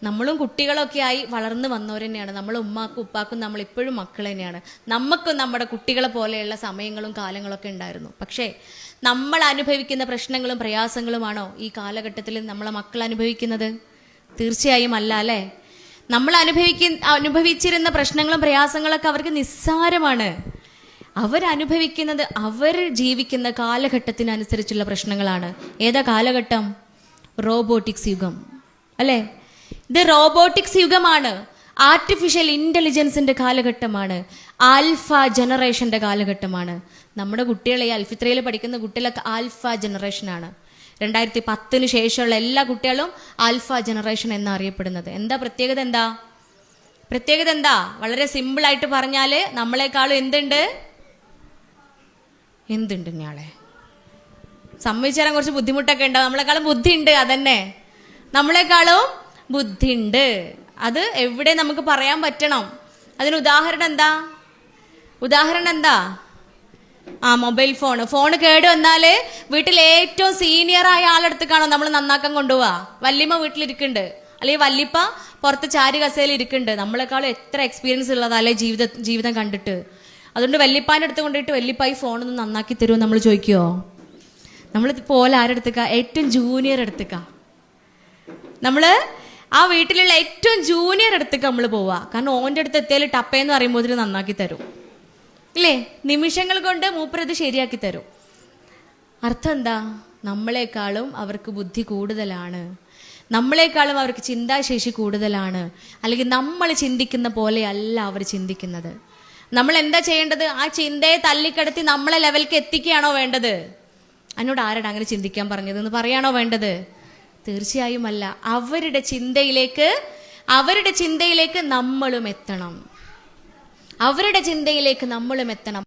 നമ്മളും കുട്ടികളൊക്കെ ആയി വളർന്നു വന്നവർ തന്നെയാണ്. നമ്മൾ ഉമ്മാക്കും ഉപ്പാക്കും നമ്മളിപ്പോഴും മക്കൾ തന്നെയാണ്. നമുക്കും നമ്മുടെ കുട്ടികളെ പോലെയുള്ള സമയങ്ങളും കാലങ്ങളൊക്കെ ഉണ്ടായിരുന്നു. പക്ഷേ നമ്മൾ അനുഭവിക്കുന്ന പ്രശ്നങ്ങളും പ്രയാസങ്ങളുമാണോ ഈ കാലഘട്ടത്തിൽ നമ്മളെ മക്കൾ അനുഭവിക്കുന്നത്? തീർച്ചയായും അല്ല, അല്ലേ? നമ്മൾ അനുഭവിച്ചിരുന്ന പ്രശ്നങ്ങളും പ്രയാസങ്ങളൊക്കെ അവർക്ക് നിസ്സാരമാണ്. അവരനുഭവിക്കുന്നത് അവർ ജീവിക്കുന്ന കാലഘട്ടത്തിനനുസരിച്ചുള്ള പ്രശ്നങ്ങളാണ്. ഏതാ കാലഘട്ടം? റോബോട്ടിക്സ് യുഗം, അല്ലേ? ഇത് റോബോട്ടിക്സ് യുഗമാണ്. ആർട്ടിഫിഷ്യൽ ഇന്റലിജൻസിന്റെ കാലഘട്ടമാണ്. ആൽഫ ജനറേഷന്റെ കാലഘട്ടമാണ്. നമ്മുടെ കുട്ടികളെ, ഈ അൽഫിത്രയിൽ പഠിക്കുന്ന കുട്ടികളൊക്കെ ആൽഫ ജനറേഷനാണ്. 2010 ശേഷമുള്ള എല്ലാ കുട്ടികളും ആൽഫ ജനറേഷൻ എന്നറിയപ്പെടുന്നത്. എന്താ പ്രത്യേകത? എന്താ? വളരെ സിമ്പിൾ ആയിട്ട് പറഞ്ഞാല് നമ്മളെക്കാളും എന്തുണ്ട് ഞാളെ സമ്മതിച്ചാൽ കുറച്ച് ബുദ്ധിമുട്ടൊക്കെ ഉണ്ടാവും. നമ്മളെക്കാളും ബുദ്ധിയുണ്ട്. അതന്നെ, നമ്മളെക്കാളും ബുദ്ധിയുണ്ട്. അത് എവിടെ നമുക്ക് പറയാൻ പറ്റണം. അതിന് ഉദാഹരണം എന്താ? മൊബൈൽ ഫോൺ കേട് വന്നാല് വീട്ടിൽ ഏറ്റവും സീനിയർ ആയ ആളെടുത്തേക്കാണോ നമ്മൾ നന്നാക്കാൻ കൊണ്ടുപോവാ? വല്യമ്മ വീട്ടിലിരിക്കുന്നുണ്ട്, അല്ലെങ്കിൽ വല്യപ്പ പുറത്ത് ചാരി കസേയിൽ ഇരിക്കുന്നുണ്ട്. നമ്മളെക്കാളും എത്ര എക്സ്പീരിയൻസ് ഉള്ളതല്ലേ ജീവിതം കണ്ടിട്ട്. അതുകൊണ്ട് വല്യപ്പാൻ്റെ അടുത്ത് കൊണ്ടിട്ട് വല്യപ്പ ഈ ഫോണൊന്ന് നന്നാക്കി തരുമോ നമ്മൾ ചോദിക്കുമോ? നമ്മൾ പോലെ ആരെടുത്തേക്കാ? ഏറ്റവും ജൂനിയർ എടുത്തേക്കാ. നമ്മൾ ആ വീട്ടിലുള്ള ഏറ്റവും ജൂനിയർ അടുത്തേക്ക് നമ്മൾ പോവാ. കാരണം ഓൻ്റെ അടുത്ത് എത്തിയാൽ ടപ്പേന്ന് പറയുമ്പോൾ ഇതിന് നന്നാക്കി തരും, ഇല്ലേ? നിമിഷങ്ങൾ കൊണ്ട് മൂപ്പരത് ശരിയാക്കി തരും. അർത്ഥം എന്താ? നമ്മളെക്കാളും അവർക്ക് ബുദ്ധി കൂടുതലാണ്, നമ്മളെക്കാളും അവർക്ക് ചിന്താശേഷി കൂടുതലാണ്. അല്ലെങ്കിൽ നമ്മൾ ചിന്തിക്കുന്ന പോലെയല്ല അവർ ചിന്തിക്കുന്നത്. നമ്മൾ എന്താ ചെയ്യേണ്ടത്? ആ ചിന്തയെ തല്ലിക്കടത്തി നമ്മളെ ലെവലിലേക്ക് എത്തിക്കുകയാണോ വേണ്ടത്? എന്നോട് ആരാണ് അങ്ങനെ ചിന്തിക്കാൻ പറഞ്ഞത് എന്ന് പറയാണോ വേണ്ടത്? തീർച്ചയായും അല്ല. അവരുടെ ചിന്തയിലേക്ക് നമ്മളും എത്തണം.